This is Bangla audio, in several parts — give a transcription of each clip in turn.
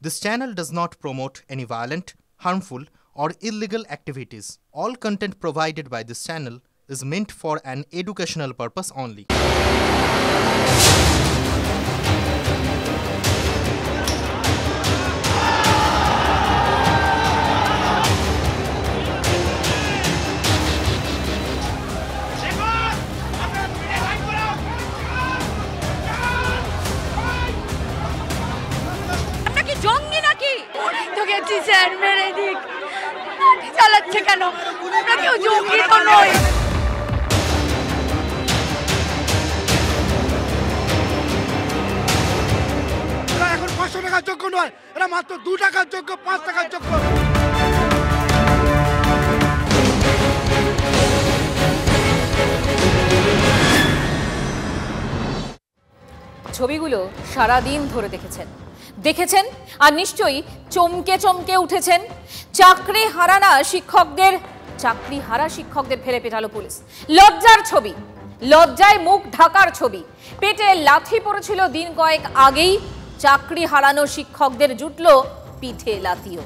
This channel does not promote any violent, harmful, or illegal activities. All content provided by this channel is meant for an educational purpose only. Teacher মেরে দিক চালাচ্ছে কেন? আমরা কেউ জঙ্গি তো নই। এখন 500 টাকার যোগ্য নয়, এরা মাত্র 2 টাকার যোগ্য, 5 টাকার যোগ্য। ছবিগুলো সারাদিন ধরে দেখেছেন আর নিশ্চয়ই চমকে চমকে উঠেছেন। চাকরি হারা শিক্ষকদের ফেলে পেটালো পুলিশ। লজ্জার ছবি, লজ্জায় মুখ ঢাকার ছবি। পেটে লাথি পড়েছিল দিন কয়েক আগেই, চাকরি হারানো শিক্ষকদের জুটল পিঠে লাথিও।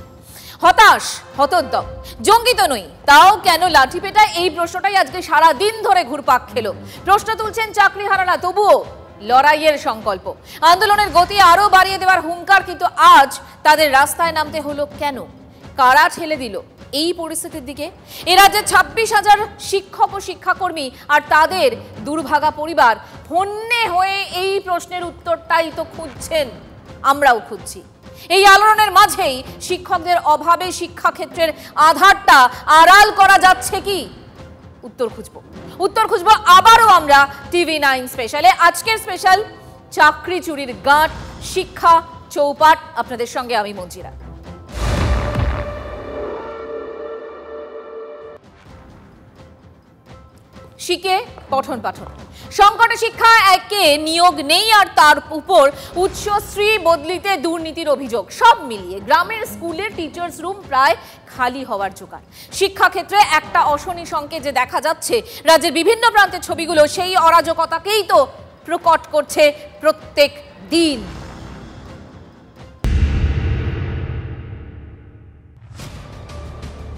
হতাশ, হতোদ্যম, জঙ্গি তো নই, তাও কেন লাঠি পেটা? এই প্রশ্নটাই আজকে সারা দিন ধরে ঘুরপাক খেলো। প্রশ্ন তুলছেন চাকরি হারারা, তবুও লড়াইয়ের সংকল্প, আন্দোলনের গতি আরো বাড়িয়ে দেওয়ার হুঙ্কার। কিন্তু আজ তাদের রাস্তায় নামতে হলো কেন? কারা ঠেলে দিল এই পরিস্থিতির দিকে? এ রাজ্যে 26,000 শিক্ষক ও শিক্ষাকর্মী আর তাদের দুর্ভাগা পরিবার হন্যে হয়ে এই প্রশ্নের উত্তরটাই তো খুঁজছেন, আমরাও খুঁজছি। এই আলোড়নের মাঝেই শিক্ষকদের অভাবে শিক্ষাক্ষেত্রের আধারটা আড়াল করা যাচ্ছে কি? উত্তর খুঁজবো আবারও আমরা TV9 স্পেশালে। আজকের স্পেশাল চাকরি চুরির গাঁট, শিক্ষা চৌপাট। আপনাদের সঙ্গে আমি মঞ্জিরা। শিখে পঠন পাঠন সংকটে শিক্ষা একে নিয়োগ নেই, আর তার উপর উচ্চশ্রী বদলিতে দুর্নীতির অভিযোগ। সব মিলিয়ে গ্রামের স্কুলের টিচার্স রুম প্রায় খালি হওয়ার জোগাড়। শিক্ষাক্ষেত্রে একটা অশনি সংকেত যে দেখা যাচ্ছে রাজ্যের বিভিন্ন প্রান্তের ছবিগুলো সেই অরাজকতাকেই তো প্রকট করছে প্রত্যেক দিন।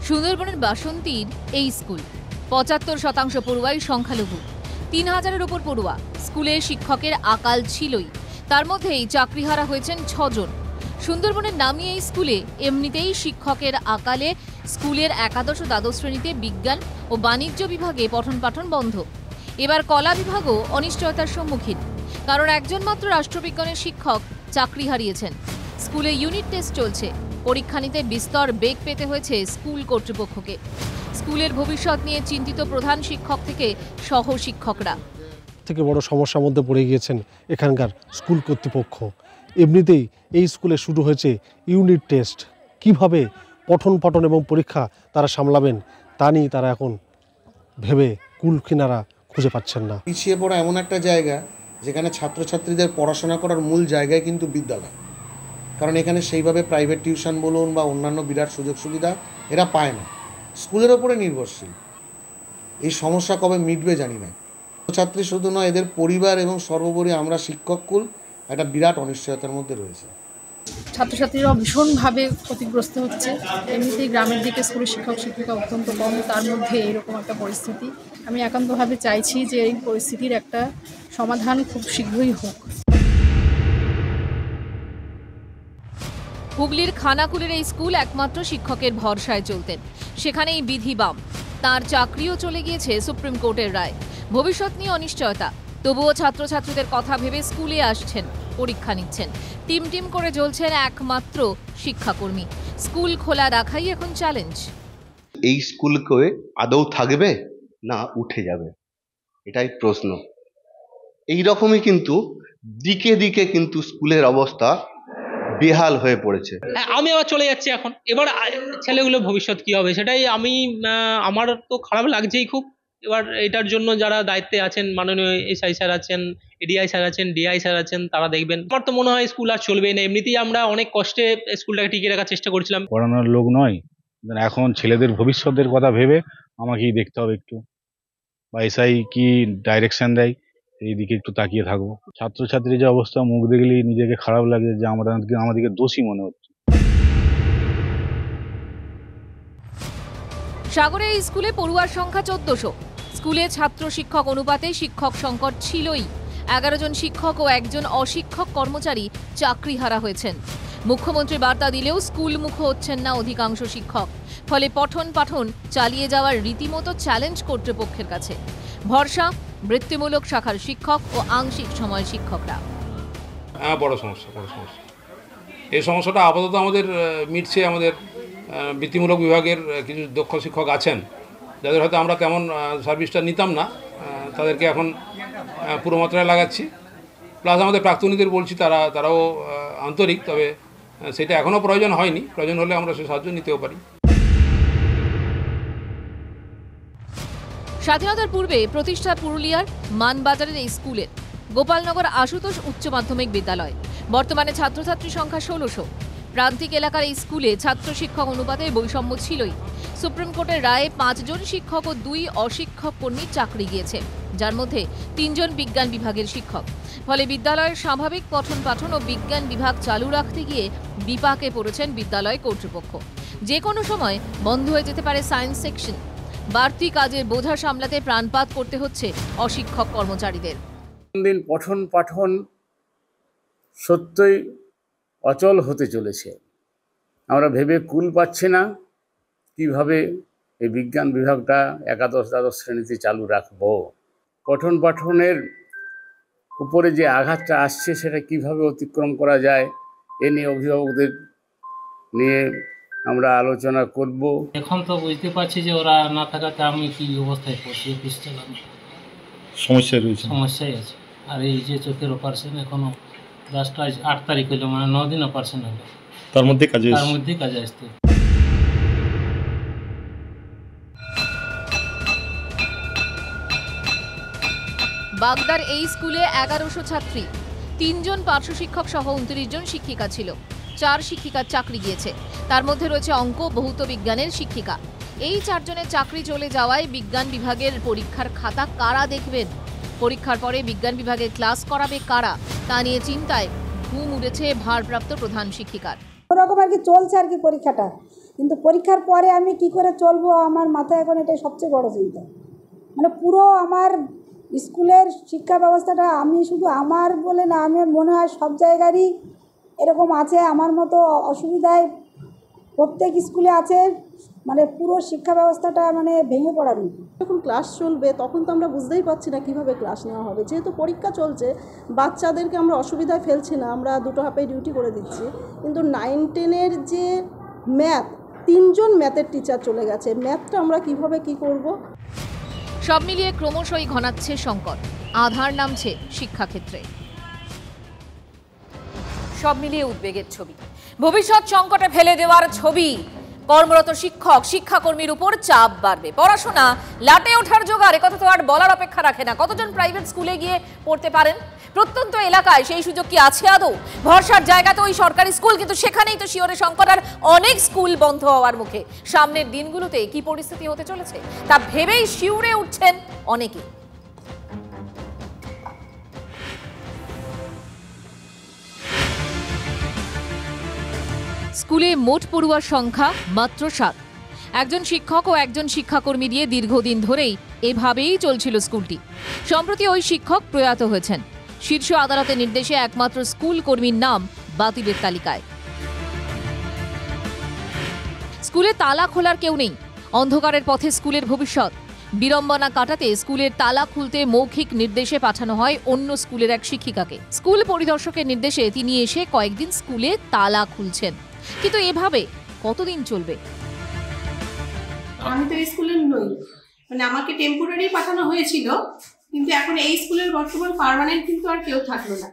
সুন্দরবনের বাসন্তীর এই স্কুল 75% পড়ুয়াই সংখ্যালঘু, 3000-এর উপর পড়ুয়া। স্কুলের শিক্ষকের আকাল ছিলই, তার মধ্যেই চাকরিহারা হয়েছেন 6 জন। সুন্দরবনের নামী এই স্কুলে এমনিতেই শিক্ষকের আকালে স্কুলের একাদশ ও দ্বাদশ শ্রেণীতে বিজ্ঞান ও বাণিজ্য বিভাগে পঠন পাঠন বন্ধ। এবার কলা বিভাগও অনিশ্চয়তার সম্মুখীন, কারণ একজন মাত্র রাষ্ট্রবিজ্ঞানের শিক্ষক চাকরি হারিয়েছেন। স্কুলে ইউনিট টেস্ট চলছে, পরীক্ষা নিতে বিস্তর বেগ পেতে হয়েছে স্কুল কর্তৃপক্ষকে। স্কুলের ভবিষ্যৎ নিয়ে চিন্তিত প্রধান শিক্ষক থেকে সহ শিক্ষকরা। থেকে বড় সমস্যার মধ্যে পড়ে গিয়েছেন এখানকার স্কুল কর্তৃপক্ষ। এমনিতেই এই স্কুলে শুরু হয়েছে ইউনিট টেস্ট, কিভাবে পঠন পাঠন এবং পরীক্ষা তারা সামলাবেন তা নিয়ে তারা এখন ভেবে কুল কিনারা খুঁজে পাচ্ছেন না। পিছিয়ে পড়া এমন একটা জায়গা যেখানে ছাত্রছাত্রীদের পড়াশোনা করার মূল জায়গায় কিন্তু বিদ্যালয়, কারণ এখানে সেইভাবে প্রাইভেট টিউশন বলুন বা অন্যান্য বিরাট সুযোগ সুবিধা এরা পায় না, স্কুলের ওপরে নির্ভরশীল। এই সমস্যা কবে মিটবে জানি না। ছাত্রী শুধু নয়, এদের পরিবার এবং সর্বোপরি আমরা শিক্ষককুল একটা বিরাট অনিশ্চয়তার মধ্যে রয়েছে। ছাত্রছাত্রীরা ভীষণভাবে ক্ষতিগ্রস্ত হচ্ছে। এমনিতেই গ্রামের দিকে স্কুলের শিক্ষক শিক্ষিকা অত্যন্ত কম, তার মধ্যে এরকম একটা পরিস্থিতি। আমি একান্তভাবে চাইছি যে এই পরিস্থিতির একটা সমাধান খুব শীঘ্রই হোক। হুগলির খানাকুলের এই স্কুল একমাত্র শিক্ষকের ভরসায় চলতেন, সেখানেই বিধি বাম। তার চাকরিও চলে গিয়েছে সুপ্রিম কোর্টের রায়। ভবিষ্যৎ নিয়ে অনিশ্চয়তা, তবুও ছাত্রছাত্রীদের কথা ভেবে স্কুলে আসছেন, পরীক্ষা নিচ্ছেন। টিম করে জ্বলছেন একমাত্র শিক্ষাকর্মী। স্কুল খোলা রাখাই এখন চ্যালেঞ্জ। এই স্কুলকে আদৌ থাকবে না উঠে যাবে, এটাই প্রশ্ন। এই রকমই কিন্তু দিকে দিকে কিন্তু স্কুলের অবস্থা বেহাল হয়ে পড়েছে। আমি আবার চলে যাচ্ছি এখন, এবার ছেলেগুলোর ভবিষ্যৎ কি হবে সেটাই আমার তো খারাপ লাগছেই খুব। এবার এটার জন্য যারা দায়িত্বে আছেন, মাননীয় এসআই স্যার আছেন, এডিআই স্যার আছেন, ডিআই স্যার আছেন, তারা দেখবেন। আমার তো মনে হয় স্কুল আর চলবেই না। এমনিতেই আমরা অনেক কষ্টে স্কুলটাকে টিকিয়ে রাখার চেষ্টা করছিলাম। পড়ানোর লোক নয়, এখন ছেলেদের ভবিষ্যতের কথা ভেবে আমাকেই দেখতে হবে একটু, বা এসআই কি ডাইরেকশন দেয় এই দিকে একটু তাকিয়ে থাকবো। ছাত্রছাত্রীর যে অবস্থা, মুখ দেখলেই নিজেকে খারাপ লাগে যে আমাদেরকে দোষী মনে হচ্ছে। সাগরে এই স্কুলে পড়ুয়ার সংখ্যা 1400। স্কুলে ছাত্র শিক্ষক অনুপাতে শিক্ষক সংকট ছিলই। 11 জন শিক্ষক ও একজন অশিক্ষক কর্মচারী চাকরিহারা হয়েছেন। মুখ্যমন্ত্রী বার্তা দিলেও স্কুলমুখ হচ্ছেন না অধিকাংশ শিক্ষক। ফলে পঠন পাঠন চালিয়ে যাওয়ার রীতিমতো চ্যালেঞ্জ কর্তৃপক্ষের কাছে। ভরসা বৃত্তিমূলক শাখার শিক্ষক ও আংশিক সময় শিক্ষকরা। বড় সমস্যা। এই সমস্যাটা আপাতত আমাদের মিটছে। আমাদের বৃত্তিমূলক বিভাগের কিছু দক্ষ শিক্ষক আছেন যাদের হয়তো আমরা তেমন সার্ভিসটা নিতাম না, তাদেরকে এখন পুরো মাত্রায় লাগাচ্ছি। প্লাস আমাদের প্রাক্তনীদের বলছি, তারাও আন্তরিক, তবে সেটা এখনও প্রয়োজন হয়নি। প্রয়োজন হলে আমরা সে সাহায্য নিতেও পারি। স্বাধীনতার পূর্বে প্রতিষ্ঠা পুরুলিয়ার মানবাজারের এই স্কুলের গোপালনগর আশুতোষ উচ্চ মাধ্যমিক বিদ্যালয়। বর্তমানে ছাত্রছাত্রী সংখ্যা 1600। প্রান্তিক এলাকার এই স্কুলে ছাত্র শিক্ষক অনুপাতে বৈষম্য ছিলই। সুপ্রিম কোর্টের রায়ে 5 জন শিক্ষক ও 2 অশিক্ষক কর্মীর চাকরি গিয়েছে, যার মধ্যে 3 জন বিজ্ঞান বিভাগের শিক্ষক। ফলে বিদ্যালয়ের স্বাভাবিক পঠন পাঠন ও বিজ্ঞান বিভাগ চালু রাখতে গিয়ে বিপাকে পড়েছেন বিদ্যালয় কর্তৃপক্ষ। যে কোনো সময় বন্ধ হয়ে যেতে পারে সায়েন্স সেকশন। বাড়তি কাজের বোঝা সামলাতে প্রাণপাত করতে হচ্ছে অশিক্ষক কর্মচারীদের। দিন পঠন পাঠন সত্যই অচল হতে চলেছে। আমরা ভেবে কুল পাচ্ছি না কিভাবে এই বিজ্ঞান বিভাগটা একাদশ দ্বাদশ শ্রেণীতে চালু রাখবো। পঠন পাঠনের উপরে যে আঘাতটা আসছে সেটা কিভাবে অতিক্রম করা যায় এ নিয়ে অভিভাবকদের নিয়ে আমরা আলোচনা করব। এখন তো বুঝতে পারছি যে ওরা না থাকাতে আমি কি অবস্থায় পড়ছি, অফিস চালানো সমস্যাই আছে। আর এই যে চোখের অপারেশন এখনো 8 তারিখ হলো, মানে 9 দিন অপারেশন হলো, তার মধ্যে কাজে আসতে। বাগদার এই স্কুলে 1100 ছাত্রী, 3 জন পার্শ্ব শিক্ষক সহ 29 জন শিক্ষিকা ছিল। 4 শিক্ষিকার চাকরি গিয়েছে, তার মধ্যে রয়েছে অঙ্ক ভৌত বিজ্ঞানের শিক্ষিকা। এই 4 জনের চাকরি চলে যাওয়ায় বিজ্ঞান বিভাগের পরীক্ষার খাতা কারা দেখবেন? পরীক্ষার পরে বিজ্ঞান বিভাগের ক্লাস করাবে কারা? তা নিয়ে চিন্তায় ঘুম উড়েছে ভারপ্রাপ্ত প্রধান শিক্ষিকার। ওরকম আর কি চলছে আর কি পরীক্ষাটা, কিন্তু পরীক্ষার পরে আমি কি করে চলবো আমার মাথায় এখন এটাই সবচেয়ে বড় চিন্তা। মানে পুরো আমার স্কুলের শিক্ষা ব্যবস্থাটা, আমি শুধু আমার বলে না, আমার মনে হয় সব জায়গারই এরকম আছে। আমার মতো অসুবিধায় প্রত্যেক স্কুলে আছে। মানে পুরো শিক্ষা ব্যবস্থাটা মানে ভেঙে পড়ার মতো। যখন ক্লাস চলবে তখন তো আমরা বুঝতেই পারছি না কিভাবে ক্লাস নেওয়া হবে। যেহেতু পরীক্ষা চলছে, বাচ্চাদেরকে আমরা অসুবিধায় ফেলছি না, আমরা 2 হাফে ডিউটি করে দিচ্ছি। কিন্তু 9-10-এর যে ম্যাথ, 3 জন ম্যাথের টিচার চলে গেছে, ম্যাথটা আমরা কিভাবে কি করব? সব মিলিয়ে ক্রমশই ঘনাচ্ছে সংকট, আধার নামছে শিক্ষাক্ষেত্রে। সব মিলিয়ে উদ্বেগের ছবি, ভবিষ্যৎ সংকটে ফেলে দেওয়ার ছবি। কর্মরত শিক্ষক শিক্ষাকর্মীর উপর চাপ বাড়বে। পড়াশোনা লাটে ওঠার জোগাড়, একথা তো আর বলার অপেক্ষা রাখে না। কতজন প্রাইভেট স্কুলে গিয়ে পড়তে পারেন? প্রত্যন্ত এলাকায় সেই সুযোগ কি আছে আদৌ? ভরসার জায়গা তো ওই সরকারি স্কুল, কিন্তু সেখানেই তো শিওরে সংকট আর অনেক স্কুল বন্ধ হওয়ার মুখে। সামনের দিনগুলোতে কি পরিস্থিতি হতে চলেছে তা ভেবেই শিউরে উঠছেন অনেকে। স্কুলে মোট পড়ুয়ার সংখ্যা মাত্র 7। একজন শিক্ষক ও একজন শিক্ষাকর্মী দিয়ে দীর্ঘদিন ধরেই এভাবেই চলছিল স্কুলটি। সম্প্রতি ওই শিক্ষক প্রয়াত হয়েছেন। শীর্ষ আদালতের নির্দেশে একমাত্র স্কুল কর্মীর নাম বাতিলের তালিকায়। স্কুলে তালা খোলার কেউ নেই, অন্ধকারের পথে স্কুলের ভবিষ্যৎ। বিড়ম্বনা কাটাতে স্কুলের তালা খুলতে মৌখিক নির্দেশে পাঠানো হয় অন্য স্কুলের এক শিক্ষিকাকে। স্কুল পরিদর্শকের নির্দেশে তিনি এসে কয়েকদিন স্কুলে তালা খুলছেন, কিন্তু এভাবে কতদিন চলবে? আমি তো এই স্কুলের নই, মানে আমাকে টেম্পোরারি পাঠানো হয়েছিল, কিন্তু এখন এই স্কুলের বর্তমান পার্মানেন্ট কিন্তু আর কেউ থাকলো না,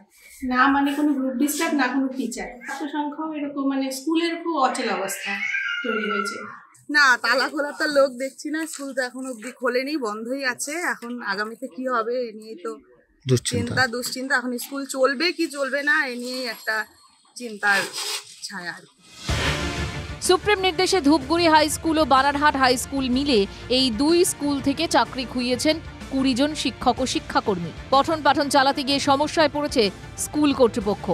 না মানে কোনো গ্রুপ ডিস্টার্ব, না কোনো টিচার। ছাত্র সংখ্যাও এরকম, মানে স্কুলের খুব অচল অবস্থা তৈরি হয়েছে। না, তালা খোলার তো লোক দেখছি না, স্কুল তো এখন অব্দি খোলেনি, বন্ধই আছে। এখন আগামীতে কি হবে এ নিয়ে তো দুশ্চিন্তা। এখন স্কুল চলবে কি চলবে না এ নিয়েই একটা চিন্তার ছায়া। সুপ্রিম নির্দেশে ধূপগুড়ি হাই স্কুল ও বানারহাট হাই স্কুল মিলে এই 2 স্কুল থেকে চাকরি খুইয়েছেন 20 জন শিক্ষক ও শিক্ষাকর্মী। পঠন পাঠন চালাতে গিয়ে সমস্যায় পড়েছে স্কুল কর্তৃপক্ষ।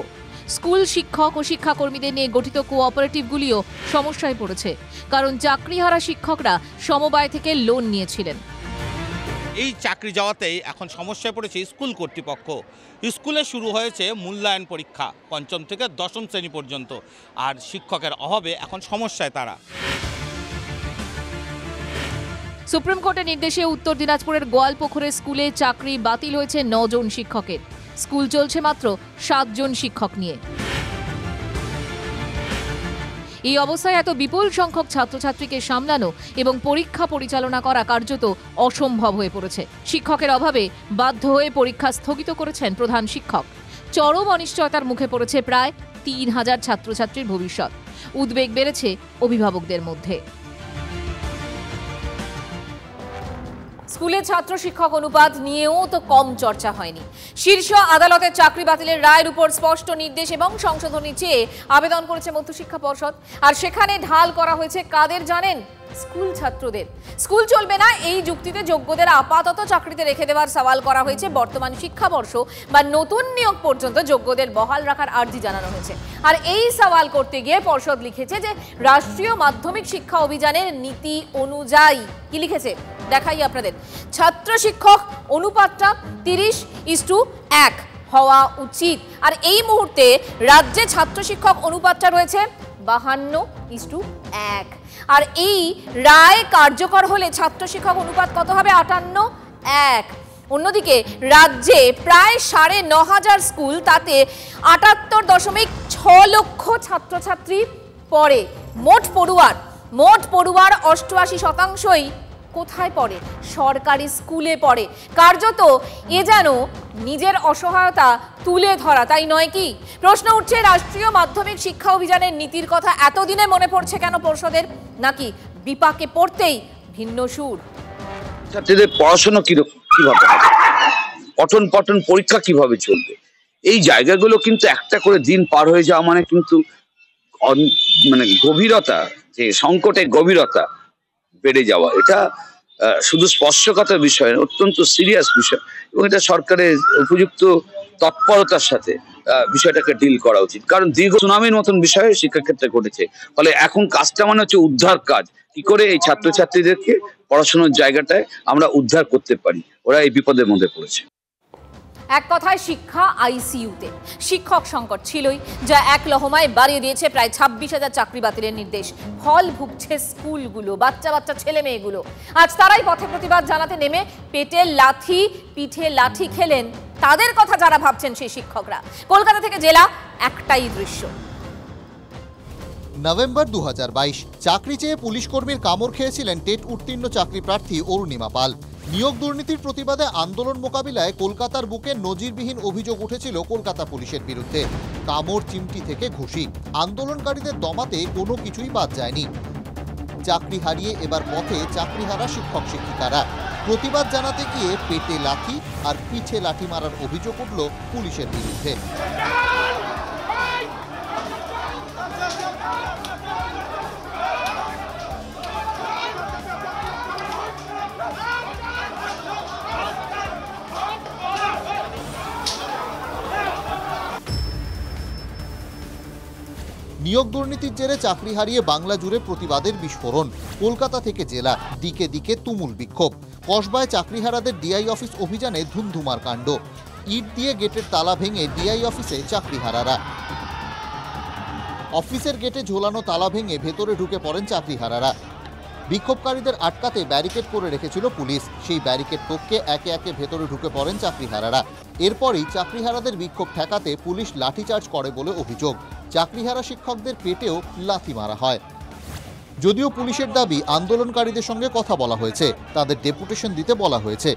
স্কুল শিক্ষক ও শিক্ষাকর্মীদের নিয়ে গঠিত কোঅপারেটিভগুলিও সমস্যায় পড়েছে, কারণ চাকরিহারা শিক্ষকরা সমবায় থেকে লোন নিয়েছিলেন। এই চাকরি যাওয়াতেই এখন সমস্যায় পড়েছে স্কুল কর্তৃপক্ষ। স্কুলে শুরু হয়েছে মূল্যায়ন পরীক্ষা 5ম থেকে 10ম শ্রেণী পর্যন্ত, আর শিক্ষকের অভাবে এখন সমস্যায় তারা। সুপ্রিম কোর্টের নির্দেশে উত্তর দিনাজপুরের গোয়ালপুকুরের স্কুলে চাকরি বাতিল হয়েছে 9 জন শিক্ষকের। স্কুল চলছে মাত্র 7 জন শিক্ষক নিয়ে। এই অবস্থায় এত বিপুল সংখ্যক ছাত্রছাত্রীকে সামলানো এবং পরীক্ষা পরিচালনা করা কার্যত অসম্ভব হয়ে পড়েছে। শিক্ষকের অভাবে বাধ্য হয়ে পরীক্ষা স্থগিত করেছেন প্রধান শিক্ষক। চরম অনিশ্চয়তার মুখে পড়েছে প্রায় 3000 ছাত্রছাত্রীর ভবিষ্যৎ। উদ্বেগ বেড়েছে অভিভাবকদের মধ্যে। স্কুলে ছাত্র শিক্ষক অনুপাত নিয়েও তো কম চর্চা হয়নি। শীর্ষ আদালতের চাকরি বাতিলের রায়ের উপর স্পষ্ট নির্দেশ এবং সংশোধনী চেয়ে আবেদন করেছে মধ্যশিক্ষা পর্ষদ, আর সেখানে ঢাল করা হয়েছে কাদের জানেন? স্কুল ছাত্রদের। স্কুল চলবে না এই যুক্তিতে যোগ্যদের আপাতত চাকরিতে রেখে দেওয়ার সওয়াল করা হয়েছে। বর্তমান শিক্ষাবর্ষ বা নতুন নিয়োগ পর্যন্ত যোগ্যদের বহাল রাখার আর্জি জানানো হয়েছে। আর এই সওয়াল করতে গিয়ে পর্ষদ লিখেছে যে রাষ্ট্রীয় মাধ্যমিক শিক্ষা অভিযানের নীতি অনুযায়ী কি লিখেছে দেখাই আপনাদের। ছাত্র শিক্ষক অনুপাতটা 30:1 হওয়া উচিত, আর এই মুহূর্তে রাজ্যে ছাত্র শিক্ষক অনুপাতটা রয়েছে 52:1। আর এই রায় কার্যকর হলে ছাত্র শিক্ষক অনুপাত কত হবে? 58:1। অন্যদিকে রাজ্যে প্রায় 9500 স্কুল, তাতে 78.6 লক্ষ ছাত্রছাত্রী পড়ে। মোট পড়ুয়ার 88% কোথায় পড়ে? সরকারি স্কুলে পড়ে। কার্যত এ যেন নিজের অসহায়তা তুলে ধরা, তাই নয় কি? প্রশ্ন উঠছে, রাষ্ট্রীয় মাধ্যমিক শিক্ষা অভিযানের নীতির কথা এতদিনে মনে পড়ছে কেন পর্ষদের? নাকি বিপাকে পড়তেই ভিন্ন সুর? ছাত্রীদের পড়াশোনা কিভাবে, পঠন পাঠন পরীক্ষা কিভাবে চলবে, এই জায়গাগুলো কিন্তু একটা করে দিন পার হয়ে যাওয়া মানে কিন্তু গভীরতা, যে সংকটের গভীরতা বেড়ে যাওয়া, এটা শুধু স্পর্শকাতর বিষয়, অত্যন্ত সিরিয়াস বিষয়, এবং এটা সরকারের উপযুক্ত তৎপরতার সাথে বিষয়টাকে ডিল করা উচিত। কারণ দীর্ঘ সুনামির মতন বিষয় শিক্ষাক্ষেত্রে ঘটেছে। ফলে এখন কাজটা মানে হচ্ছে উদ্ধার কাজ, কি করে এই ছাত্রছাত্রীদেরকে পড়াশোনার জায়গাটায় আমরা উদ্ধার করতে পারি। ওরা এই বিপদের মধ্যে পড়েছে। এক কথায় শিক্ষা আইসিইউতে। শিক্ষক সংকট ছিলই, যা এক লহমায় বাড়িয়ে দিয়েছে প্রায় 26,000 চাকরি বাতিলের নির্দেশ। ফল ভুগছে স্কুলগুলো, বাচ্চা ছেলে মেয়েগুলো। আজ তারাই পথে প্রতিবাদ জানাতে নেমে পেটে লাথি পিঠে লাঠি খেলেন তাদের কথা যারা ভাবছেন সেই শিক্ষকরা। কলকাতা থেকে জেলা একটাই দৃশ্য। নভেম্বর 2022 চাকরি চেয়ে পুলিশ কর্মীর কামড় খেয়েছিলেন টেট উত্তীর্ণ চাকরি প্রার্থী অরুণিমা পাল। নিয়োগ দুর্নীতির প্রতিবাদে আন্দোলন মোকাবিলায় কলকাতার বুকে নজিরবিহীন অভিযোগ উঠেছিল কলকাতা পুলিশের বিরুদ্ধে। কামড়, চিমটি থেকে ঘুষি, আন্দোলনকারীদের দমাতে কোনো কিছুই বাদ যায়নি। চাকরি হারিয়ে এবার পথে চাকরিহারা শিক্ষক শিক্ষিকারা। প্রতিবাদ জানাতে গিয়ে পেটে লাথি আর পিঠে লাঠি মারার অভিযোগ উঠল পুলিশের বিরুদ্ধে। নিয়োগ দুর্নীতির জেরে চাকরি হারিয়ে বাংলা জুড়ে প্রতিবাদের বিস্ফোরণ। কলকাতা থেকে জেলা, দিকে দিকে তুমুল বিক্ষোভ। কসবায় চাকরিহারাদের ডিআই অফিস অভিযানে ধুমধুমার কাণ্ড। ইট দিয়ে গেটের তালা ভেঙে ডিআই অফিসে চাকরিহারারা। অফিসের গেটে ঝোলানো তালা ভেঙে ভেতরে ঢুকে পড়েন চাকরিহারারা। বিক্ষোভকারীদের আটকাতে ব্যারিকেড করে রেখেছিল পুলিশ। সেই ব্যারিকেড টপকে একে একে ভেতরে ঢুকে পড়েন চাকরিহারারা। এরপরই চাকরিহারাদের বিক্ষোভ ঠেকাতে পুলিশ লাঠিচার্জ করে বলে অভিযোগ। চাকরিহারা শিক্ষকদের পেটেও লাথি মারা হয়। যদিও পুলিশের দাবি আন্দোলনকারীদের সঙ্গে কথা বলা হয়েছে, তাদের ডেপুটেশন দিতে বলা হয়েছে।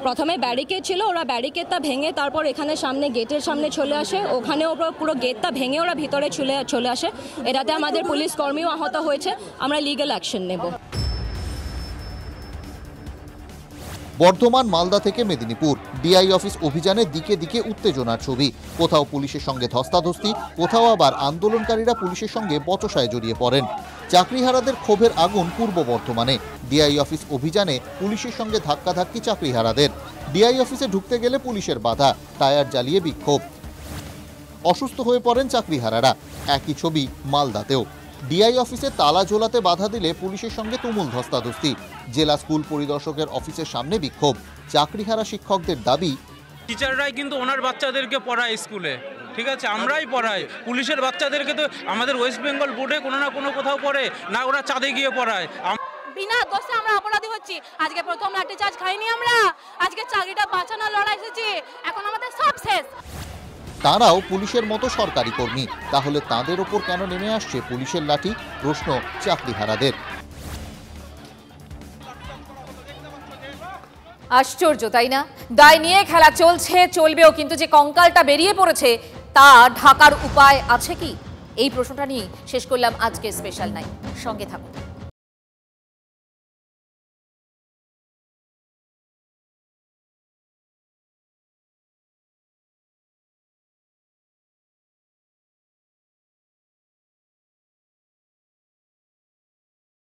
প্রথমে ব্যারিকেড ছিল, ওরা ব্যারিকেডটা ভেঙে তারপর এখানে সামনে গেটের সামনে চলে আসে। ওখানে ওরা পুরো গেটটা ভেঙে ওরা ভিতরে চলে আসে। এটাতে আমাদের পুলিশ কর্মীও আহত হয়েছে। আমরা লিগ্যাল অ্যাকশন নেব। বর্ধমান, মালদা থেকে মেদিনীপুর ডিআই অফিস অভিযানে দিকে দিকে উত্তেজনার ছবি। কোথাও পুলিশের সঙ্গে ধস্তাধস্তি, কোথাও আবার আন্দোলনকারীরা পুলিশের সঙ্গে বচসায় জড়িয়ে পড়েন। চাকরিহারাদের ক্ষোভের আগুন পূর্ব বর্ধমানে। ডিআই অফিস অভিযানে পুলিশের সঙ্গে ধাক্কাধাক্কি চাকরিহারাদের। ডিআই অফিসে ঢুকতে গেলে পুলিশের বাধা, টায়ার জ্বালিয়ে বিক্ষোভ। অসুস্থ হয়ে পড়েন চাকরিহারারা। একই ছবি মালদাতেও। ডিআই অফিসে তালা ঝোলাতে বাধা দিলে পুলিশের সঙ্গে তুমুল ধস্তাধস্তি। জেলা স্কুল পরিদর্শকের অফিসের সামনে বিক্ষোভ। চাকরিহারা শিক্ষকদের দাবি, টিচাররাই কিন্তু ওনার বাচ্চাদেরকে পড়ায় স্কুলে, ঠিক আছে, আমরাই পড়াই। পুলিশের বাচ্চাদেরকে তো আমাদের ওয়েস্ট বেঙ্গল বোর্ডে কোনো না কোনো কোথাও পড়ে না, ওরা চাঁদে গিয়ে পড়ায়। বিনা দোষে আমরা অপরাধী হচ্ছি। আজকে প্রথম লাঠি চার্জ খাইনি আমরা, আজকে চাকরিটা বাঁচানোর লড়াই এসেছি, এখন আমাদের সব শেষ। তারাও পুলিশের মতো সরকারি কর্মী, তাহলে তাদের ওপর কেন নেমে আসছে পুলিশের লাঠি? প্রশ্ন চাকরিহারাদের। আশ্চর্য, তাই না? দায় নিয়ে খেলা চলছে, চলবেও, কিন্তু যে কঙ্কালটা বেরিয়ে পড়েছে তা ঢাকার উপায় আছে কি? এই প্রশ্নটা নিয়ে শেষ করলাম আজকে স্পেশাল নাইট। সঙ্গে থাকুন।